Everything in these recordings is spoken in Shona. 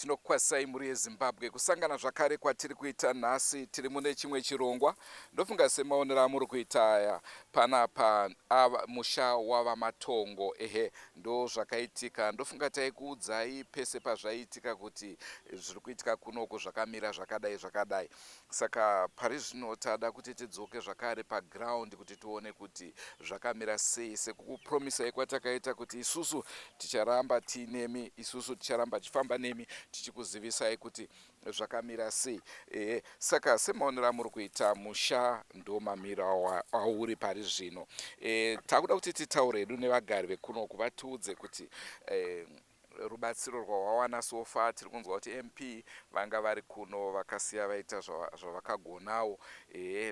tinokwasai muri yeZimbabwe kusangana zvakare kwatiri kuita nhasi tiri mune chimwe chirongwa. Ndofunga semaonera muri kuita aya panapa musha wava matongo ndo zvakaitika. Ndofunga taikuudzai pese pazvaitika kuti zviri kuitika kunoko zvakamira zvakadai. Saka pari zvino tada kuti tidzoke zvakare paground kuti tione kuti zvakamira sei, sekukupromisai kwatakaita kuti isusu ticharamba tiinemi, isusu ticharamba tichifamba nemi tichikuzivisai kuti zvakamira sei. Saka semaonera muri kuita musha ndo mamira auri pari zvino. Takuda kuti titaure hedu nevagari vekunoku vatiudze kuti rubatsiro rwawawana sofa. Tiri kunzwa kuti MP vanga vari kuno vakasiya vaita zvavakagonawo.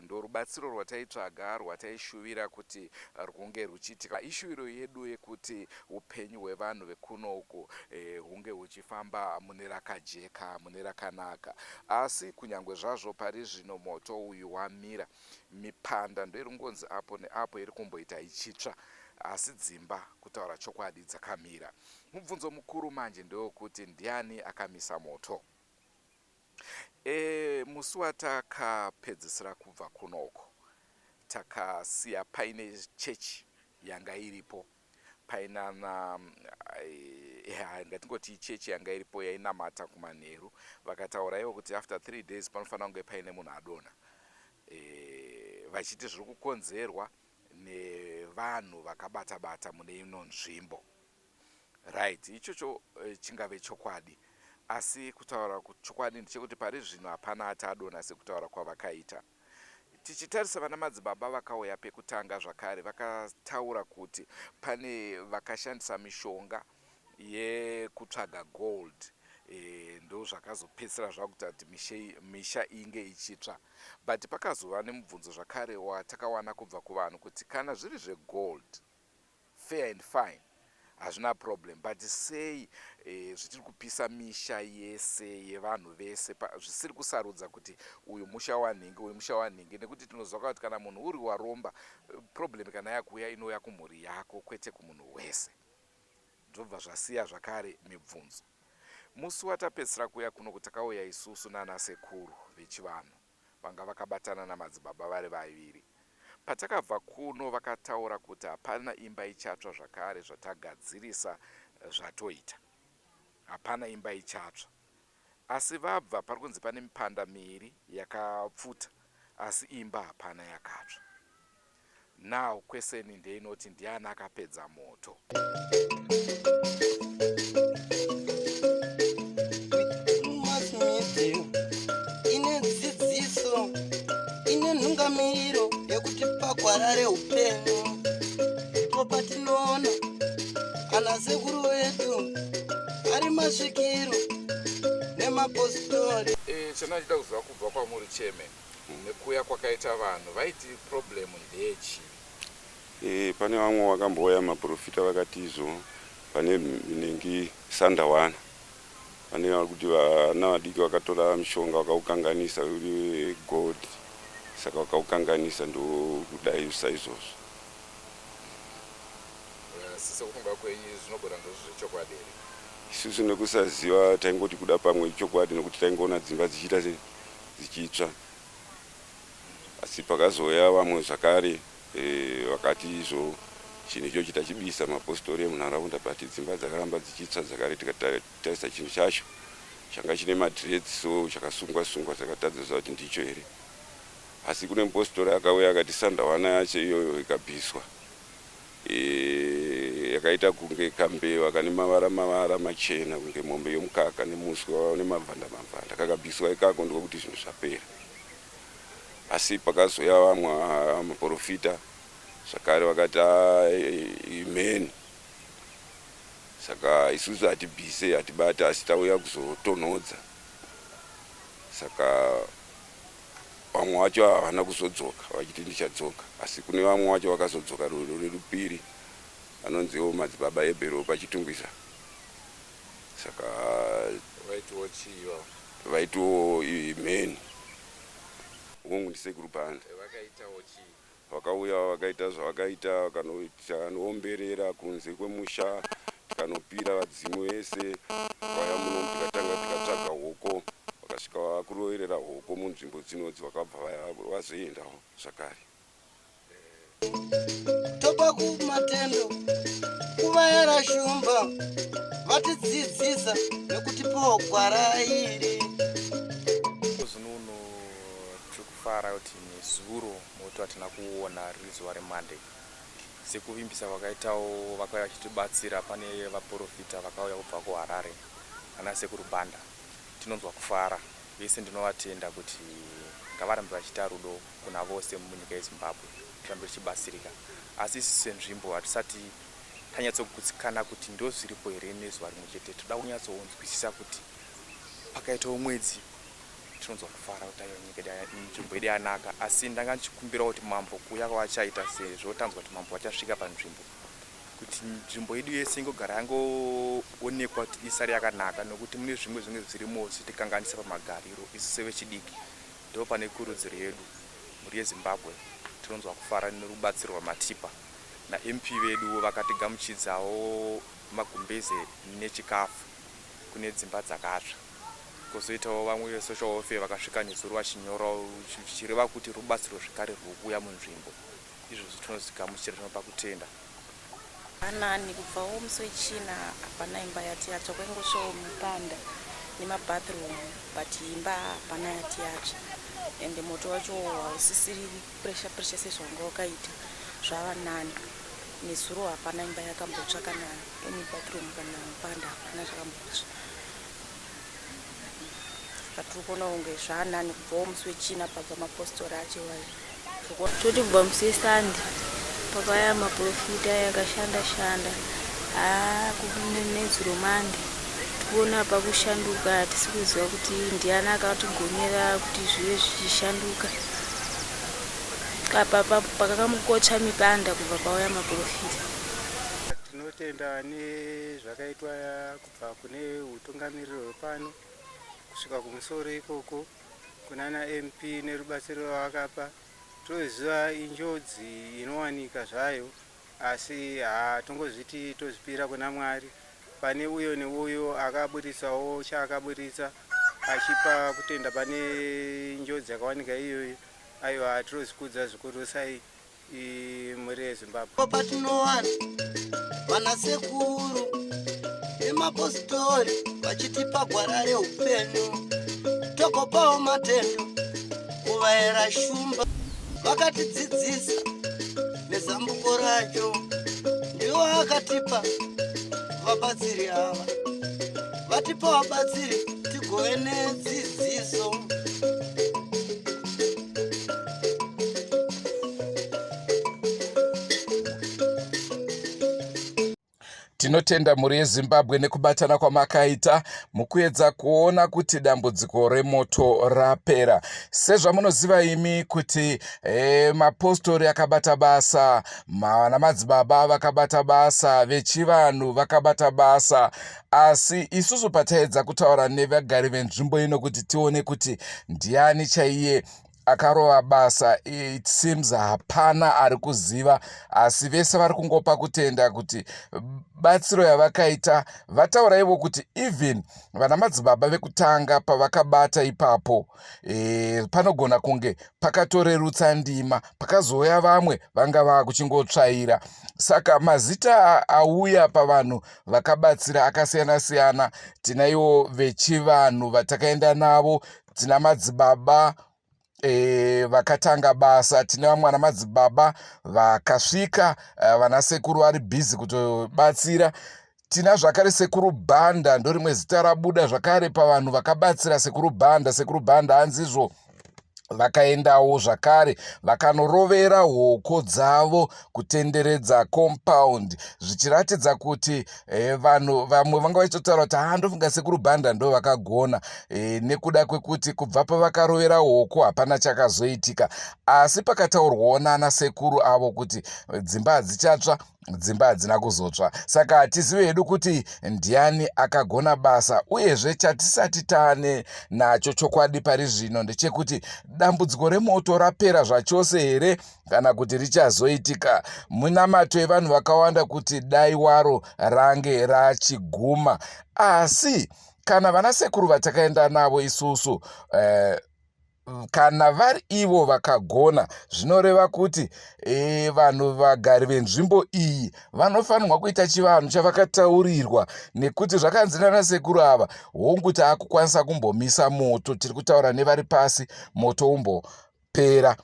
Ndo rubatsiro rwataitsvaga rwataishuvira kuti rwunge ruchiitika. Ishuviro yedu yekuti upenyu hwevanhu vekunoku hunge huchifamba mune rakajeka, mune rakanaka. Asi kunyangwe zvazvo pari zvino moto uyu wamira, mipanda ndoiri ngonzi apo neapo iri kumboita ichitsva, asi dzimba kutaura chokwadi dzakamira. Mubvunzo mukuru manje ndewokuti ndiani akamisa moto. Musi watakapedzisira kubva kunoko takasiya paine chechi yanga iripo, painana ngatingoti chechi yanga iripo yainamata kumanheru. Vakatauraiwo kuti after 3 days panofanira kunge paine munhu adonha, vachiti zviri kukonzerwa nevanhu vakabata mune ino nzvimbo. Right, ichocho chingave chokwadi, asi kutaura kuti chokwadi ndechekuti pari zvino hapana atadonha sekutaura kwavakaita. Tichitarisa vana madzibaba vakauya pekutanga zvakare vakataura kuti pane vakashandisa mishonga yekutsvaga gold, ndo zvakazopedzisira zvakuita kuti misha inge ichitsva. But pakazova nemubvunzo zvakare watakawana kubva kuvanhu kuti kana zviri zvegold fair and fine hazvina problem, but sei zvichiri kupisa misha yese yevanhu vese zvisiri kusarudza kuti uyu musha wanhingi uyu musha wanhingi, nekuti tinozwa kuti kana munhu uri waromba problem kana yakuuya inouya kumhuri yako kwete kumunhu wese. Ndobva zvasiya zvakare mibvunzo. Musi watapedzisira kuuya kuno kuti takauya isusu nana sekuru vechivanhu vanga vakabatana namadzibaba vari vaviri. Patakabva kuno vakataura kuti hapana imba ichatsva zvakare zvatagadzirisa zvatoita, hapana imba ichatsva. Asi vabva pari kunzi pane mipanda miviri yakapfuta, asi imba hapana yakatsva. Now kweseni ndeinoti ndiani akapedza moto. Ine dzidziso, ine nhungamiriro yekuti pagwarare upenyu. Ndipo patinoona ana sekuru vedu ari masvikiro nemapositori. Chandachida kuziva kubva kwamuri cheme nekuuya kwakaita vanhu vaiti problem ndechi. Pane vamwe vakambouya maprofita vakati izvo pane minengi sandawana, pane kuti vana vadiki vakatora mishonga vakaukanganisa uri gold, saka vakaukanganisa ndo kudaiisa izvozvo. Sekufunga kwenyu zvinogona ndozviri chokwadi here? Isusu nekusaziva taingoti kuda pamwe chokwadi nekuti taingoona dzimba dzichiita dzichitsva. Asi pakazoya vamwe zvakare vakati izvo chinhu ichochi tachibisa mapositori emunharaunda, but dzimba dzakaramba dzichitsva zvakare. Tikatarisa chinhu chacho changa chine madreads, so chakasungwa takatadzisa kuti ndicho here. Asi kune mupositori akauya akati sandawana yacho iyoyo ikabviswa, yakaita kunge kambeva kane mavara machena kunge mombe yomukaka nemuswa nemavhanda kakabviswa ikako ndokuti zvinhu zvapera. Asi pakazoya vamwe maprofita zvakare vakati imeni, saka isusu hatibvise hatibate, asi tauya kuzotonhodza. Saka vamwe vacho havana kuzodzoka vachiti ndichadzoka, asi kune vamwe vacho vakazodzoka rupiri anonziwo madzibaba ebhero pachitungwisa. Saka vaitiwo imeni ungu ndisekuru panda. Vakauya vakaita zvavakaita, vakanoomberera kunze kwemusha, tikanopira vadzimu vese, kwaya muno tikatanga munzvimbo dzinodzi vakabva vazoendawo zvakare. topa kumatendo kuvayara shumba vatidzidzisa nekutipawo gwara iri. Zununo tikufara kuti nezuro moto atina kuona riri zuva reMonday. Sekuvimbisa vakaitawo vakauya vachitibatsira, pane vaprofita vakauya kubva kuHarare ana sekuru Banda. Tinonzwa kufara, vese ndinovatenda kuti ngavarambe vachita rudo kuna vose munyika yeZimbabwe, tirambe tichibatsirika. Asi isi senzvimbo hatisati tanyatsogutsikana kuti ndo zviripo here nezuva rimwe chete. Toda kunyatsonzwisisa kuti pakaitawo mwedzi tinonzwa kufara kuti nzvimbo yedu yanaka. Asi ndanga ndichikumbira kuti mambo kuuya kwavachaita sezvo tanzwa kuti mambo vachasvika panzvimbo, kuti nzvimbo yedu yese ingogara yangoonekwa kuti isari yakanaka, nokuti mune zvimwe zvirimo zvitikanganisa pamagariro. Isu sevechidiki ndo pane kurudziro yedu muri yeZimbabwe. Tinonzwa kufara nerubatsiro rwaMatepa naMP vedu vakatigamuchidzawo magumbeze nechikafu kune dzimba dzakatsva. Kozoitawo vamwe vesocial welfare vakasvika nezuro vachinyorawo zvichireva kuti rubatsiro zvekare ruri kuuya munzvimbo. Izvozvo tinozigamuchira, tinopa kutenda. Anani kubvawo musi wechina hapana imba yati yatsva, kwaingosvawo mipanda nemabathroom, but imba hapana yati yatsva. Ende moto wacho hausisiri presha sezvanga wakaita, zvava nani. Nezuro hapana imba yakambotsva kana any bathroom kana mupanda, hapana zvakambotsva. Tiri kuona kunge zvaanani kubvawo musi wechina pabva mapositori achiwayo. Toti kubva musi weSande pakauya maprofita yakashanda nezuro Monday. Tikuona pakushanduka, hatisi kuziva kuti Ndiani akatigonera kuti zvive zvichishanduka. Pakakamukotsa mipanda kubva pauya maprofita. Tinotenda nezvakaitwa kubva kune utungamiriri hwepano kusvika kumusoro ikoko kunana MP nerubatsiro rwavakapa. Toziva injodzi inowanika zvayo, asi hatongozviti tozvipira kuna Mwari. Pane uyo neuyo akaburitsawo chaakaburitsa achipa kutenda pane njodzi yakawanika iyoyo. Aiwa, tinozvikudza zvikuru sei muri yeZimbabwe. Patinowana vanasekuru nemapositori vachitipa gwara reupenyu, togopawo matendo kuvayera shumba vakatidzidzisa nezambuko racho. Ndiwo akatipa vabatsiri ava, vatipa vabatsiri tigove nedzidziso. Tinotenda muri yeZimbabwe nekubatana kwamakaita mukuedza kuona kuti dambudziko remoto rapera. Sezvamunoziva imi kuti mapositori akabata basa, namadzibaba vakabata basa, vechivanhu vakabata basa, asi isusu pataedza kutaura nevagari venzvimbo ino kuti tione kuti Ndiani chaiye akarova basa, it seems hapana ari kuziva, asi vese vari kungopa kutenda kuti batsiro yavakaita. Vataura ivo kuti even vana madzibaba vekutanga pavakabata ipapo, panogona kunge pakatorerutsa ndima, pakazouya vamwe vanga vakuchingotsvaira. Saka mazita auya pavanhu vakabatsira akasiyana-siyana. Tinaivo vechivanhu vatakaenda navo, tina madzibaba vakatanga basa, tina vamwe vana madzibaba vakasvika, vana sekuru vari bhizi kutobatsira. Tina zvakare sekuru Banda, ndo rimwe zita rabuda zvakare pavanhu vakabatsira sekuru Banda. Sekuru Banda hanzizvo vakaendawo zvakare vakanorovera hoko dzavo kutenderedza compound, zvichiratidza kuti vanhu vamwe vanga vachitotaura kuti ndofunga sekuru Banda ndo vakagona, nekuda kwekuti kubva pavakarovera hoko hapana chakazoitika. Asi pakataurwawo nana sekuru avo kuti dzimba hadzichatsva, dzimba hadzina kuzotsva. Saka hatizivi hedu kuti Ndiani akagona basa, uyezve chatisati taane nacho chokwadi pari zvino ndechekuti dambudziko remoto rapera zvachose here kana kuti richazoitika. Munamato evanhu vakawanda kuti dai waro range rachiguma, asi kana vana sekuru vatakaenda navo isusu kana vari ivo vakagona, zvinoreva kuti vanhu vagari venzvimbo iyi vanofanirwa kuita chivanhu chavakataurirwa, nekuti zvakanzi nana sekuru ava hongu taakukwanisa kumbomisa moto, tiri kutaura nevari pasi, moto umbopera.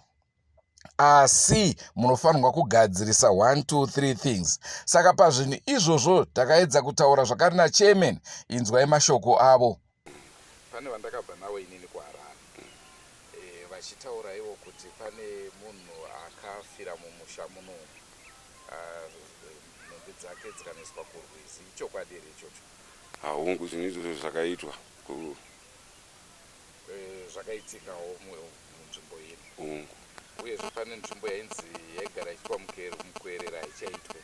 Asi munofanirwa kugadzirisa 1 2 3 things. Saka pazvinhu izvozvo takaedza kutaura zvakari nachairman, inzwai mashoko avo. Pane vandakabva nawo inini kuHarare vachitaura ivo kuti pane munhu akafira mumusha muno, nhumbi dzake dzikaniswa kurwizi. Ichokwadi here ichocho? Hongu zvinhu izvozvo zvakaitwa zvakaitikawo munzvimbo iri, uyezve pane nzvimbo yainzi yaigara ichiitwa mukwerera haichaitwe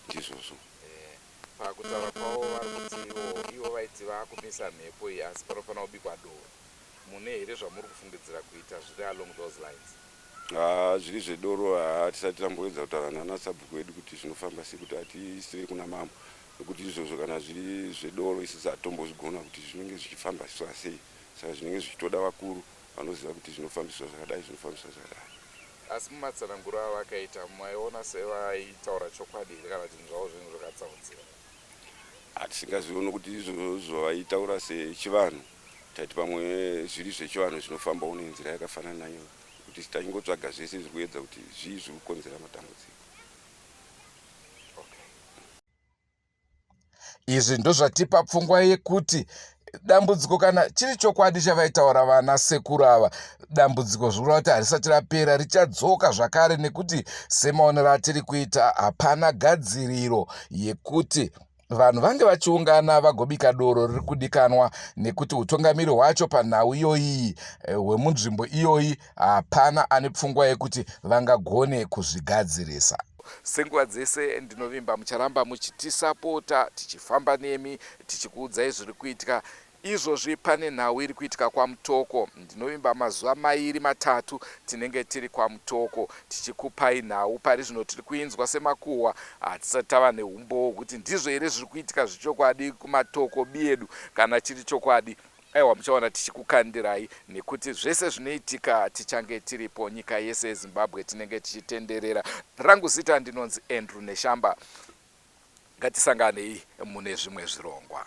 ndizvozvo. Pakutaura kwavo vari kuti ivo vaiti vaakumisa mhepo iyi, asi panofanira kubikwa doro. Mune here zvamuri kufungidzira kuita zviri along those lines? Zviri zvedoro hatisati tamboedza kutaura nana sabhuku wedu kuti zvinofamba sei, kuti hatisiri kuna mambo, nekuti izvozvo kana zviri zvedoro isisi hatombozvigona kuti zvinenge zvichifambiswa sei. Saka zvinenge zvichitoda vakuru vanoziva kuti zvinofambiswa zvakadai, zvinofambiswa zvakadai. Asi mumatsananguro avo vakaita, maiona sevaitaura chokwadi here kana kuti zvavo zvinhu zvakatsaudzira? Hatisingazioni kuti izvozvo vaitaura sechivanhu, tati pamwe zviri zvechivanhu zvinofambawo nenzira yakafanana nayo, kuti tachingotsvaga zvese zviri kuedza kuti zvii zviri kukonzera matambudziko. Izvi ndozvatipa pfungwa yekuti dambudziko kana chiri chokwadi chavaitaura vana sekuru ava, dambudziko zvikureva kuti harisati rapera, richadzoka zvakare, nekuti semaonero atiri kuita hapana gadziriro yekuti vanhu vange vachiungana vagobika doro riri kudikanwa, nekuti utungamiri hwacho panhau iyoyi hwemunzvimbo iyoyi hapana ane pfungwa yekuti vangagone kuzvigadzirisa. Senguva dzese ndinovimba mucharamba muchitisapota, tichifamba nemi, tichikuudzai zviri kuitika. Izvozvi pane nhau iri kuitika kwaMutoko. Ndinovimba mazuva 2 3 tinenge tiri kwaMutoko tichikupai nhau. Pari zvino tiri kuinzwa semakuhwa, hatisati tava neumbo kuti ndizvo here zviri kuitika zvechokwadi kuMatoko biedu kana chiri chokwadi. Aiwa, muchaona tichikukandirai, nekuti zvese zvinoitika tichange tiripo nyika yese yeZimbabwe tinenge tichitenderera. Rangu zita ndinonzi Andrew Neshamba. Ngatisanganei mune zvimwe zvirongwa.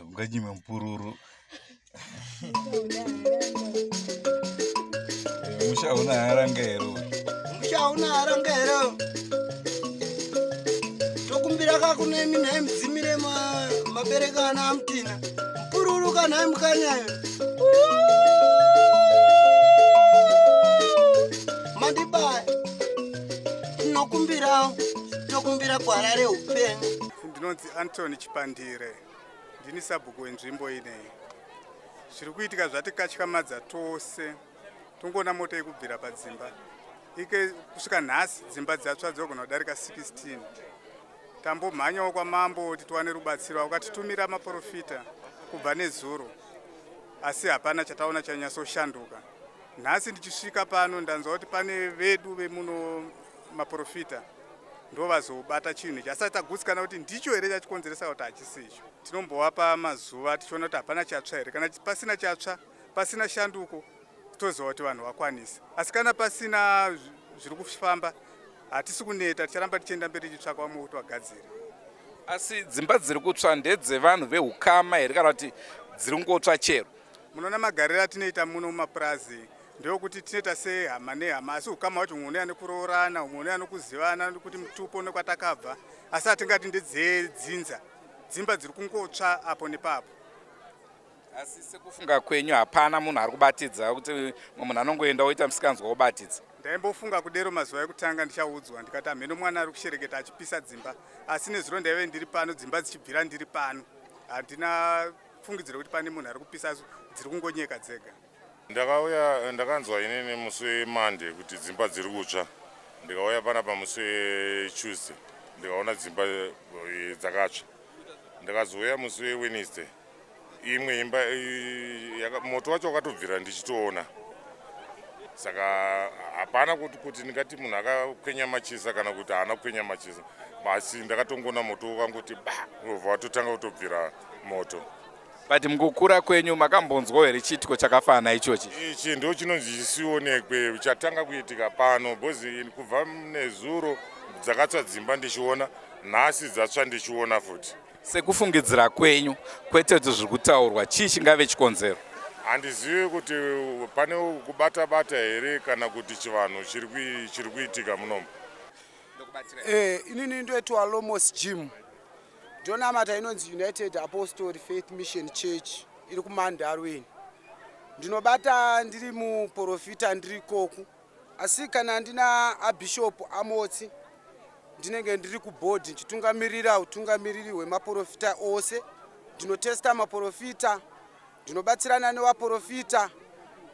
Unganyime mpururu. Mushauna harangero. Mushauna harangero. Tokumbira kakune mina mdzimire mabereka ana amtina. Mpururu kana mkanyayo. Mandibaya. Tokumbira gwara reupenyu. Ndinonzi Anthony Chipandire. Ndini sabhuku wenzvimbo ineyi. Zviri kuitika zvatikatyamadza tose. Tongona moto yekubvira padzimba. Ike kusvika nhasi dzimba dzatsva dzogona kudarika 16. Tambomhanyawo kwamambo kuti tiwane rubatsiro. Wakatitumira maprofita kubva nezuro. Asi hapana chataona chanyatsoshanduka. Nhasi ndichisvika pano ndanzwa kuti pane vedu vemuno maprofita ndo vazobata chinhu ichi. Asati tagutsikana kuti ndicho here chachikonzeresa kuti hachisicho. Tinombovapa mazuva tichiona kuti hapana chatsva here. Kana pasina chatsva, pasina shanduko, toziva kuti vanhu vakwanisa. Asi kana pasina zviri kufamba, hatisi kuneta, ticharamba tichienda mberi tichitsvaka vamwe kuti vagadzire. Asi dzimba dziri kutsva ndedzevanhu veukama here kana kuti dziri kungotsva chero? Munoona magariro atinoita muno mumapurazi ndeokuti tinoita sehama nehama, asi ukama wacho umwe unoya nekuroorana, umwe unoya nekuzivana kuti mutupo nekwatakabva, asi hatingati ndedzedzinza. Dzimba dziri kungotsva apo nepapo. Asi sekufunga kwenyu hapana munhu ari kubatidza kuti munhu anongoenda oita musikanzwa obatidza? Ndaimbofunga kudero mazuva ekutanga ndichaudzwa ndikati hameno mwana ari kushereketa achipisa dzimba, asi nezuro ndaive ndiri pano dzimba dzichibvira ndiri pano. Handina fungidziro kuti pane munhu ari kupisa, dziri kungonyeka dzega. Ndakanzwa inini musi weMonday kuti dzimba dziri kutsva. Ndikauya panapa musi weTuesday ndikaona dzimba dzakatsva. Ndikazouya musi weWednesday imwe imba moto wacho wakatobvira ndichitoona. Saka hapana kuti ndingati munhu akakwenya machisa kana kuti haana kukwenya machisa. Basi ndakatongona moto wakangoti ubva watotanga kutobvira moto. But mukukura kwenyu makambonzwa here chiitiko chakafanana ichochi? Ichi ndo chinonzi chisionekwe chatanga kuitika pano, bhozi kubva nezuro dzakatsva dzimba ndichiona, nhasi dzatsva ndichiona futi. Sekufungidzira kwenyu kwete kuti zviri kutaurwa chii chingave chikonzero? Handizivi kuti pane kubata-bata here kana kuti chivanhu chiri kuitika munomu. Inini ndoitwa Lomos Gym. Ndonamata inonzi United Apostolic Faith Mission Church iri kumandarweni. Ndinobata ndiri muprofita ndiri koku. Asi kana ndina abhishopu amotsi ndinenge ndiri kubhodhi ndichitungamirira utungamiriri hwemaprofita ose. Ndinotesta maprofita, ndinobatsirana nevaprofita,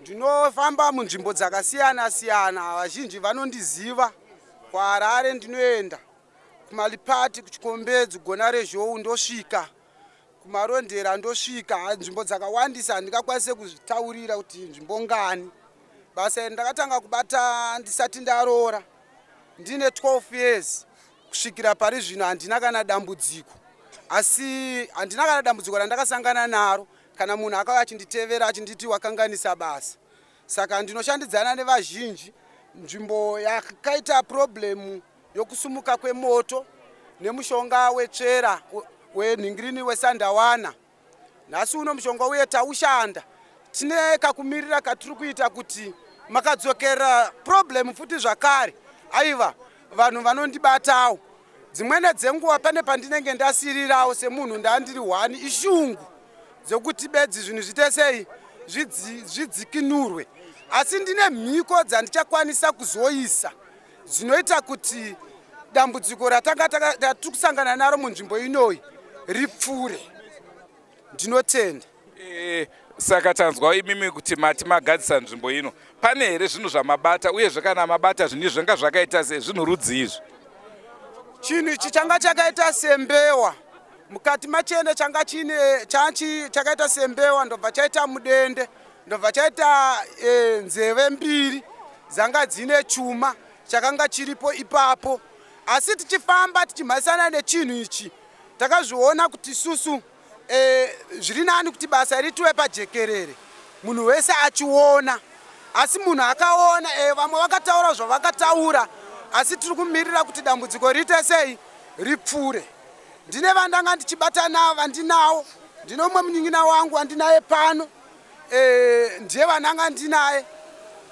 ndinofamba munzvimbo dzakasiyana siyana. Vazhinji vanondiziva. KwaHarare ndinoenda, kuMalipati, kuChikombedzi, Gona rezhou ndosvika, kuMarondera ndosvika. Nzvimbo dzakawandisa handingakwanise kuzvitaurira kuti nzvimbo ngani. Basa ndakatanga kubata ndisati ndaroora ndine 12 years kusvikira pari zvino handina kana dambudziko. Asi handina kana dambudziko randakasangana naro kana munhu akauya achinditevera achinditi wakanganisa basa. Saka ndinoshandidzana nevazhinji. Nzvimbo yakaita problemu yokusumuka kwemoto nemushonga wetsvera wenhingirini wesandawana. Nhasi uno mushonga uye taushanda. Tine kakumirira katiri kuita kuti makadzokera problemu futi zvakare. Aiva vanhu vanondibatawo. Dzimwene dzenguva pane pandinenge ndasirirawo semunhu ndandiri wani ishungu dzokuti bedzi zvinhu zvite sei zvidzikinurwe. Asi ndine mhiko dzandichakwanisa kuzoisa zvinoita kuti dambudziko ratiri kusangana naro munzvimbo inoyi ripfuure. Ndinotenda. Saka tanzwa imimi kuti mati magadzisa nzvimbo ino. Pane here zvinhu zvamabata uyezve kana mabata zvinhu zvanga zvakaita zvinhu rudzi izvi? Chinhu ichi changa chakaita sembewa. Mukati machende changa chakaita sembewa ndobva chaita mudende. Ndobva chaita nzeve mbiri dzanga dzine chuma chakanga chiripo ipapo. Asi tichifamba tichimhasana nechinhu ichi takazviona kuti susu zviri nani kuti basa ritiwe pajekerere munhu wese achiona. Asi munhu akaona vamwe vakataura zvavakataura, asi tiri kumirira kuti dambudziko riite sei ripfuure. ndine vandanga ndichibata navo vandinawo, ndine umwe munyin'ina wangu wandinaye pano, ndiye vananga ndinaye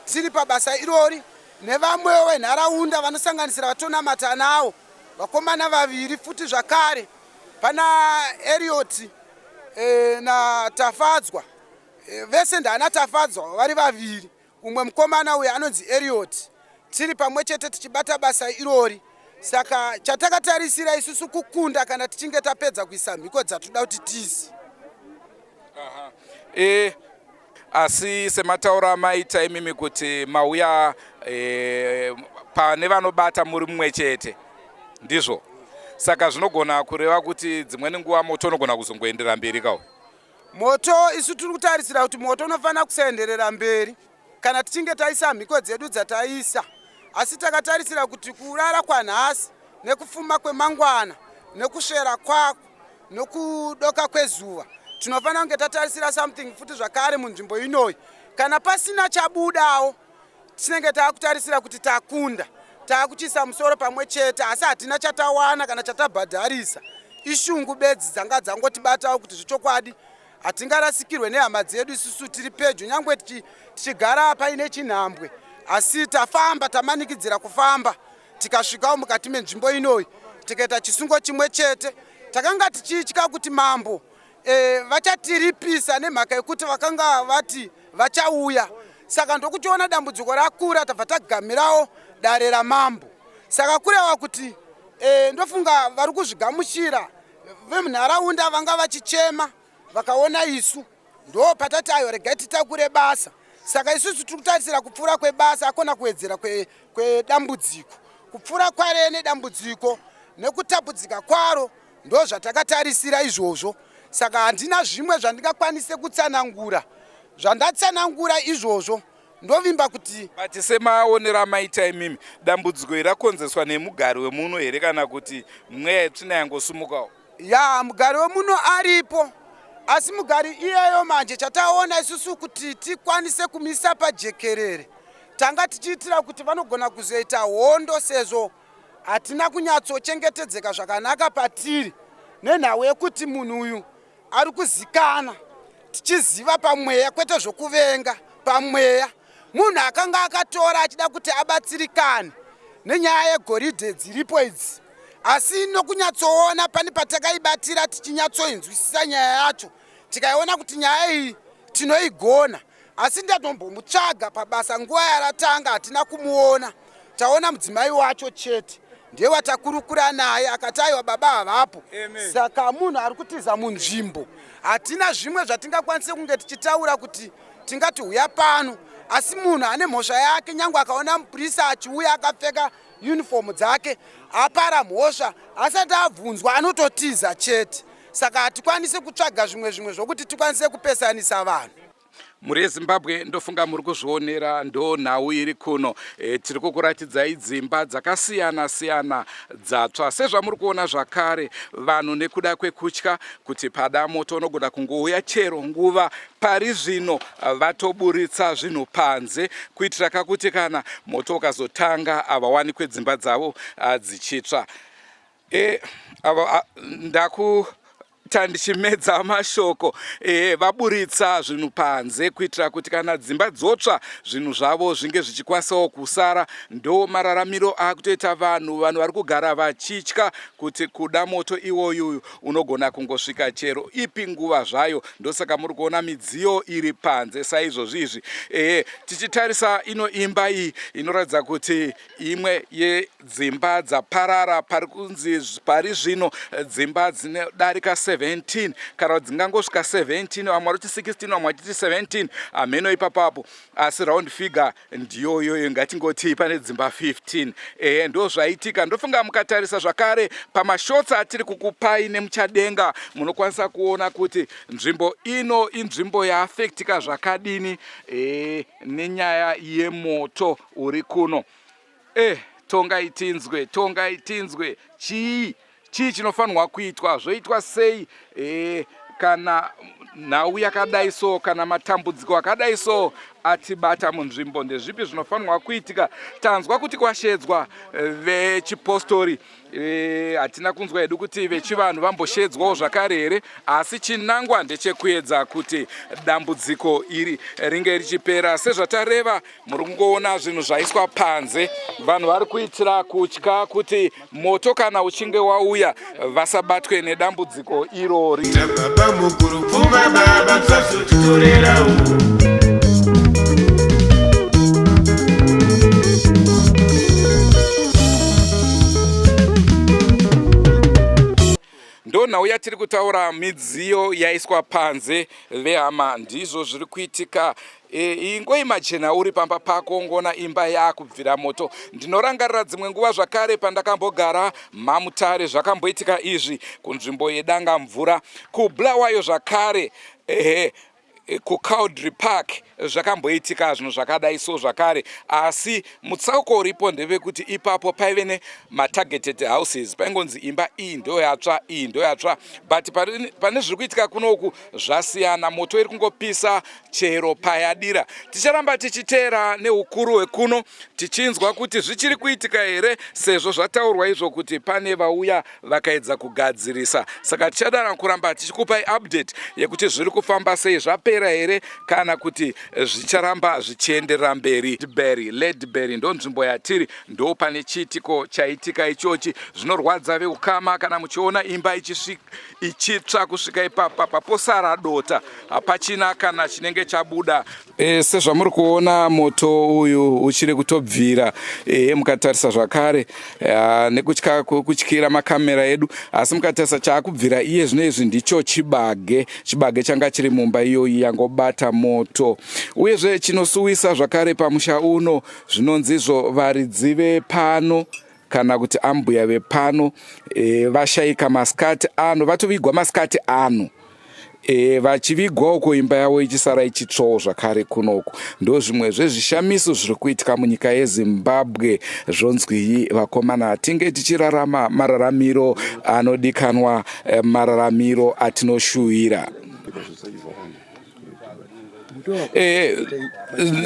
tiri pabasa irori, nevamwewo venharaunda vanosanganisira vatonamata nawo vakomana vaviri futi zvakare. Pana Erioti naTafadzwa, vese ndana Tafadzwa vari vaviri, umwe mukomana uyu anonzi Erioti, tiri pamwe chete tichibata basa irori. Saka chatakatarisira isusu kukunda kana tichinge tapedza kuisa mhiko dzatoda kuti tizi. Asi semataura maita imimi kuti mauya pane vanobata muri mumwe chete, ndizvo. Saka zvinogona kureva kuti dzimweni nguva moto unogona kuzongoenderera mberi kawo. Moto isu tiri kutarisira kuti moto unofanira kusaenderera mberi kana tichinge taisa mhiko dzedu dzataisa. Asi takatarisira kuti kurara kwanhasi nekufuma kwemangwana nekusvera kwako nekudoka kwezuva tinofanira kunge tatarisira something futi zvakare munzvimbo inoyi. Kana pasina chabudawo tinenge taakutarisira kuti takunda, taakuchisa musoro pamwe chete, asi hatina chatawana kana chatabhadharisa. Ishungu bedzi dzanga dzangotibatawo kuti zvechokwadi hatingarasikirwe nehama dzedu isusu tiri pedyo, nyangwe tichigara paine chinhambwe. Asi tafamba tamanikidzira kufamba tikasvikawo mukati menzvimbo inoyi tikaita chisungo chimwe chete. Takanga tichitya kuti mambo vachatiripisa nemhaka yekuti vakanga vati vachauya. Saka ndokuchiona dambudziko rakura tabva tagamirawo dare ramambo. Saka kureva kuti ndofunga vari kuzvigamuchira vemunharaunda vanga vachichema vakaona isu ndo patati ayo regai titakure basa. Saka isusu tiri kutarisira kupfuura kwebasa akona kuwedzera kwedambudziko. Kupfuura kware nedambudziko nekutapudzika kwaro ndo zvatakatarisira izvozvo. Saka handina zvimwe zvandingakwanise kutsanangura. Zvandatsanangura izvozvo ndovimba kuti bati semaonera maita imimi dambudziko irakonzeswa nemugari wemuno here kana kuti mweya yetsvina yangosumukawo? Ya, mugari wemuno aripo, asi mugari iyeyo manje chataona isusu kuti tikwanise kumisa pajekerere tanga tichiitira kuti vanogona kuzoita hondo sezvo hatina kunyatsochengetedzeka zvakanaka patiri nenhau yekuti munhu uyu ari kuzikana tichiziva pamweya kwete zvokuvenga pamweya. Munhu akanga akatora achida kuti abatsirikane nenyaya yegoridhe dziripo idzi, asi nokunyatsoona pani patakaibatira tichinyatsoinzwisisa nyaya yacho tikaiona kuti nyaya iyi tinoigona. Asi ndatombomutsvaga pabasa nguva yaratanga hatina kumuona, taona mudzimai wacho chete ndiye watakurukura naye akati aiwa baba havapo. Saka munhu ari kutiza munzvimbo hatina zvimwe zvatingakwanise kunge tichitaura kuti tingati uya pano. Asi munhu ane mhosva yake, nyangwe akaona mupurisa achiuya akapfeka uniform dzake apara mhosva asati abvunzwa anototiza chete. Saka hatikwanisi kutsvaga zvimwe zvokuti tikwanise kupesanisa vanhu. Muri yeZimbabwe ndofunga muri kuzvionera ndo nhau iri kuno. Tiri kukuratidzai dzimba dzakasiyana siyana dzatsva. Sezvamuri kuona zvakare vanhu nekuda kwekutya kuti pada moto unogona kungouya chero nguva pari zvino vatoburitsa zvinhu panze kuitira kakuti kana moto ukazotanga havawanikwe dzimba dzavo dzichitsva. Tandichimedza mashoko vaburitsa zvinhu panze kuitira kuti kana dzimba dzotsva zvinhu zvavo zvinge zvichikwanisawo kusara. Ndo mararamiro akutoita vanhu vari kugara vachitya kuti kuda moto iwoyu unogona kungosvika chero ipi nguva zvayo. Ndosaka muri kuona midziyo iri panze saizvozvizvi. Tichitarisa ino imba iyi inoratidza kuti imwe yedzimba dzaparara pari kunzi pari zvino dzimba dzinodarika 17 kana dzingangosvika 17 vamwe vari kuti 16 vamwe vachiti 17 ameno ipapapo, asi round figure ndiyo iyoyo ngatingoti pane dzimba 15. Ndo zvaitika. Ndofunga mukatarisa zvakare pamashotsi atiri kukupai nemuchadenga munokwanisa kuona kuti nzvimbo ino inzvimbo yaafektika zvakadini nenyaya yemoto uri kuno. Tonga itinzwe chii chinofanirwa kuitwa, zvoitwa sei kana nhau yakadai so, kana matambudziko akadai so atibata munzvimbo, ndezvipi zvinofanirwa kuitika. Tanzwa kuti kwashedzwa vechipostori hatina kunzwa hedu kuti vechivanhu vamboshedzwawo zvakare here, asi chinangwa ndechekuedza kuti dambudziko iri ringe richipera. Sezvatareva muri kungoona zvinhu zvaiswa panze, vanhu vari kuitira kutya kuti moto kana uchinge wauya vasabatwe nedambudziko irori. Ndonhau yatiri kutaura midziyo yaiswa panze vehama, ndizvo zviri kuitika. Ingoi machena uri pamba pako ngona imba yakubvira moto. Ndinorangarira dzimwe nguva zvakare pandakambogara Mamutare zvakamboitika izvi kunzvimbo yedanga mvura, kuBulawayo zvakare kuCowdry Park zvakamboitika zvinhu zvakadai so zvakare, asi mutsauko uripo ndevekuti ipapo paive nematargeted houses, paingonzi imba iyi ndo yatsva, iyi ndo yatsva, but pane zviri kuitika kunoku zvasiyana. Moto iri kungopisa chero payadira. Ticharamba tichiteera neukuru hwekuno tichinzwa kuti zvichiri kuitika here, sezvo zvataurwa izvo kuti pane vauya vakaedza kugadzirisa. Saka tichadana kuramba tichikupai update yekuti zviri kufamba sei, zvapera here kana kuti zvicharamba zvichienderera mberi. Ledbury ndo nzvimbo yatiri, ndo pane chiitiko chaitika ichochi. Zvinorwadza veukama kana muchiona imba ichitsva kusvika ipapa paposara dota, hapachina kana chinenge chabuda. Sezvamuri kuona moto uyu uchiri kutobvira, mukatarisa zvakare nekutya kutyira makamera edu, asi mukatarisa chaakubvira iye zvino izvi ndicho chibage changa chiri mumba iyoyi yangobata moto. Uyezve chinosuwisa zvakare pamusha uno zvinonzizvo varidzi vepano kana kuti ambuya vepano vashayika masikati ano, vatovigwa masikati ano, vachivigwawo kuimba yavo ichisara ichitsvawo zvakare kunoku. Ndo zvimwe zvezvishamiso zviri kuitika munyika yeZimbabwe. Zvonzwi vakomana tinge tichirarama mararamiro anodikanwa, mararamiro atinoshuwira.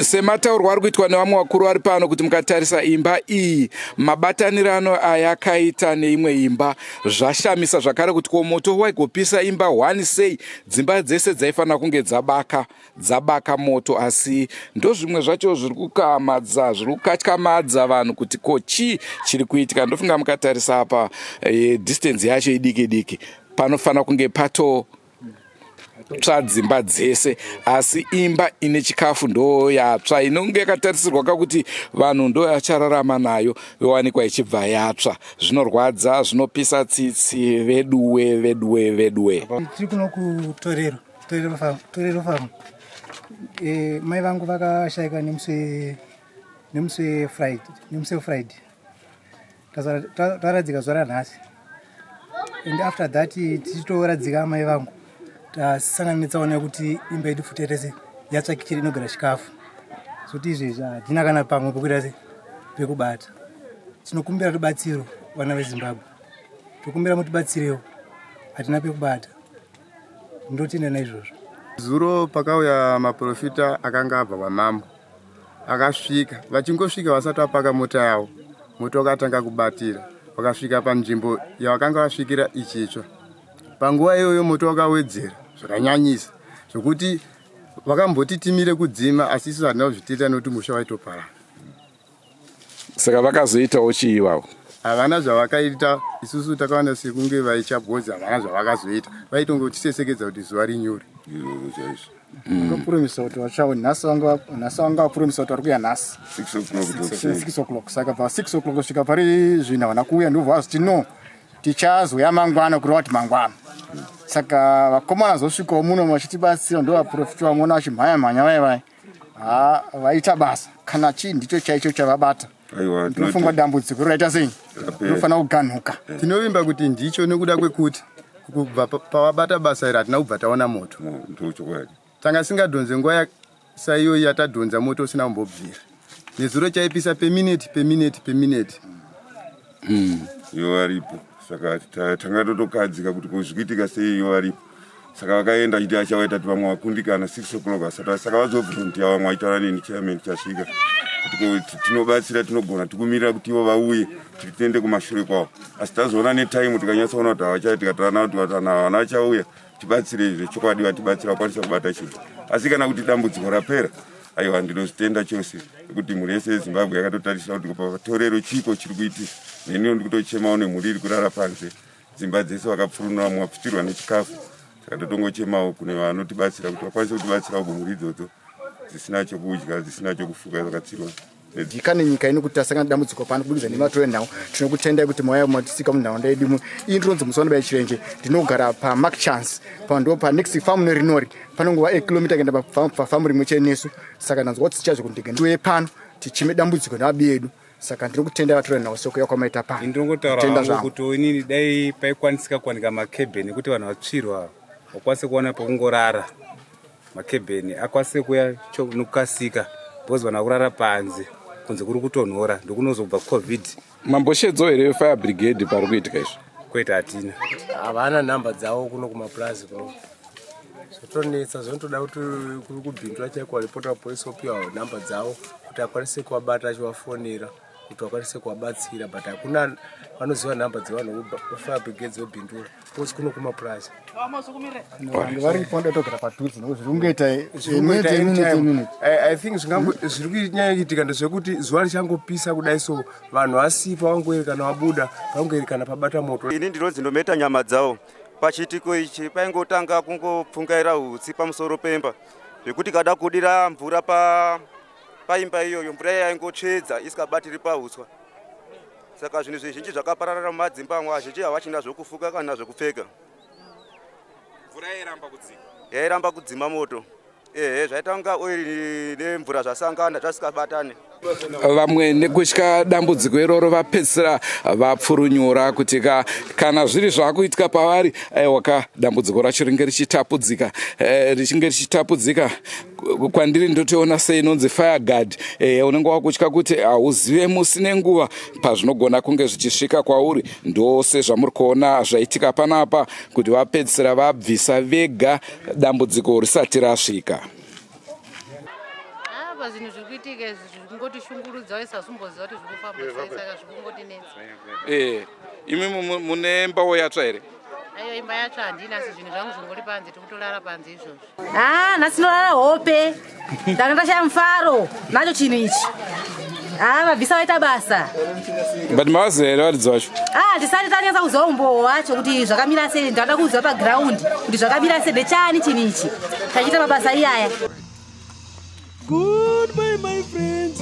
Semataurwa ari kuitwa nevamwe vakuru vari pano kuti mukatarisa imba iyi, mabatanirano ayakaita neimwe imba zvashamisa zvakare kuti moto waigopisa imba 1 sei dzimba dzese dzaifanira kunge dzabaka moto, asi ndo zvimwe zvacho zviri kukatyamadza vanhu kuti ko chii chiri kuitika. Ndofunga mukatarisa apa distance yacho idiki diki, panofanira kunge pato dzimba dzese, asi imba ine chikafu ndo yatsva, inonge yakatarisirwa kakuti vanhu ndo yachararama nayo yowanikwa ichibva yatsva. Zvinorwadza, zvinopisa tsitsi. Veduwe tiri kuno kutorero farm. Mai vangu vakashayika nemusi Friday, taradzika zuva ranhasi, and after that tichitoradzika mai vangu tasanganidzawo nekuti imba yedu futerese yatsvakikira inogara chikafu, zoti izvezvi hatina kana pamwe pokuita se pekubata. Tinokumbira rubatsiro vana veZimbabwe, tokumbira mutibatsirewo, hatina pekubata, ndotenda naizvozvo. Zuro pakauya maprofita akanga abva kwamambo, akasvika, vachingosvika vasati vapaka mota yavo, moto wakatanga kubatira, wakasvika panzvimbo yavakanga vasvikira ichitsva. Panguva iyoyo moto wakawedzera zvakanyanyisa zvokuti vakamboti timire kudzima, asi isu hatina kuzvitiita nekuti musha waitopara. Saka vakazoitawo chii ivavo? Havana zvavakaita, isusu takawana sekunge vaichabhodza, havana zvavakazoita, vaitongotisesekedza kuti zuva rinyore. Vakapromisa kuti vachawo nhasi, vanga vapromisa kuti vari kuuya nhasi 6 o'clock. Saka pa 6 o'clock kusvika pari zvino havana kuuya, ndobva vazoti no tichazoya mangwana kureva kuti mangwana. Saka vakomana zosvikawo muno vachitibatsira, ndo vaprofita vamona vachimhanya vaita basa, kana chii ndicho chaicho chavabata. Tinofunga dambudziko raita sei, tinofanira kuganhuka. Tinovimba kuti ndicho nekuda kwekuti kubva pavabata basa iri hatina kubva taona moto. Tanga singadhonze nguva saiyoyi yatadhonza moto usina kumbobvira, nezuro chaipisa pemineti. Iyo aripo, saka tanga totokadzika kuti kuzvikitika sei iyo aripo. Saka vakaenda chiti achawaita kuti vamwe vakundikana 6 o'clock asati, saka vazobvuntia vamwe vaitaura nini chairman chasvika. kuti tinobatsira tinogona tikumirira kuti ivo vauye kuti tiende kumashure kwavo. Asi tazoona netime tikanyatsaona kuti havachaiti tikataana kuti vatana vana vachauya tibatsire izvo chokwadi vatibatsira vakwanisa kubata chinhu. Asi kana kuti dambudziko rapera, aiwa ndinozvitenda chose nekuti mhuri yese yeZimbabwe yakatotarisira kuti patorero chiko chiri kuitika. Neniwo ndikutochemawo nemhuri iri kurara panze, dzimba dzese vakapfurunura mwapfutirwa nechikafu. Saka totongochemawo kune vanotibatsira kuti vakwanise kutibatsirawo kumhuri idzodzo dzisina chokudya, dzisina chokufuka zvakatsirwa. Kana nyika inokutasanga dambudziko pano kubudikidza nematore nhau, tinokutendai kuti mauya matisika munharaunda yedu. Iyi ndinonzi Musoni Baichirenje, ndinogara paMark Chance, pando panext farm Norinori, panongova 8 km kuenda pafamu rimwe chete nesu. Saka ndanzwa kuti tichazo kundike ndiwe pano tichime dambudziko nevabi yedu. Saka ndinokutendai vatore nhau sokuya kwaMatepatepa. Ndinotaura kuti inini dai paikwanisika kuwanika makebheni kuti vanhu vatsvirwa vakwanise kuwana pekungorara. Makebheni akwanise kuya nokukasika bhozi vanhu vakurara panze kunze kuri kutonhora ndokunozobva covid. Mamboshedzo here fire brigade pari kuitika izvi? Kwete hatina. Havana nhamba dzavo kuno kumaplazi kuno. Zvotonetsa zvinotoda kuti kuri kubhindwa chaiko varipota polisi opiwa nhamba dzavo kuti akwanise kuvabata achivafonera kuti vakwanise kuvabatsira, but hakuna vanoziva nhamba dzevanhu vefire brigade dzobhindura polisi kuno kumaplazi. I think zviri kunyanya kuitika ndezvekuti zuva richangopisa kudai so vanhu vasipa vangoerekana vabuda vangoerekana pabata moto. Ini ndinonzi ndometa nyama dzavo. Pachitiko ichi paingotanga kungopfungaira hutsi pamusoro pemba zvekuti kada kudira mvura paimba iyoyo mvura yaingotsvedza isikabatiri pauswa. Saka zvinhu zvizhinji zvakapararira mumadzimba amwe azhinji havachina zvokufuka kana zvokupfeka. Mvura yairamba kudzima moto. Zvaita kunga oiri nemvura zvasangana zvisikabatane. Vamwe nekutya dambudziko iroro vapedzisira vapfurunyura kuti kana zviri zvakuitika pavari aiwa dambudziko racho ringe richitapudzika richinge richitapudzika kwandiri ndotoona seinonzi fire guard unenge wakutya kuti hauzive musi nenguva pazvinogona kunge zvichisvika kwauri. Ndose zvamuri kuona zvaitika panapa kuti vapedzisira vabvisa vega dambudziko risati rasvika. Zvinhu zviri kuitika izvi zvingotishungurudza isazomboziva kuti zviri kufamba sei, saka zviri kungotinetsa. Imi mune mbawo yatsva here? Aiwa, imba yatsva handina, asi zvinhu zvangu zvingori panze, tikutorara panze izvozvo. Nhasi tinorara hope, ndanga ndashaya mufaro nacho chinhu ichi. Mabvisa vaita basa. But mavaziva here varidzi vacho? Ndisati tanyanza kuziva umbohwo wacho kuti zvakamira sei, ndada kuziva paground kuti zvakamira sei, ndechani chinhu ichi chachiita mabasa iyaya. Goodbye, my friends.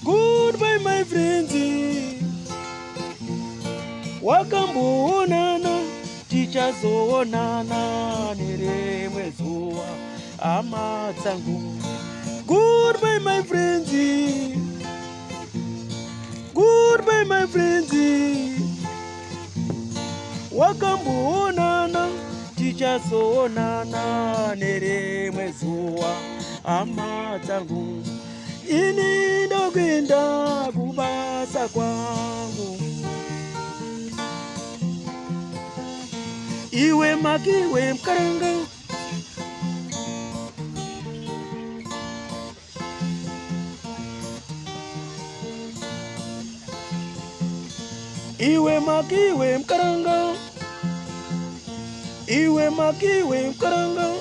Goodbye, my friends. Wakamboonana, tichazoonana nerimwe zuva, hama dzangu. Goodbye, my friends. Goodbye, my friends. Wakamboonana, tichazoonana nerimwe zuva, hama dzangu. Ini ndokuenda kubasa kwangu. Iwe makiwe mkaranga. Iwe makiwe mkaranga. Iwe makiwe mkaranga.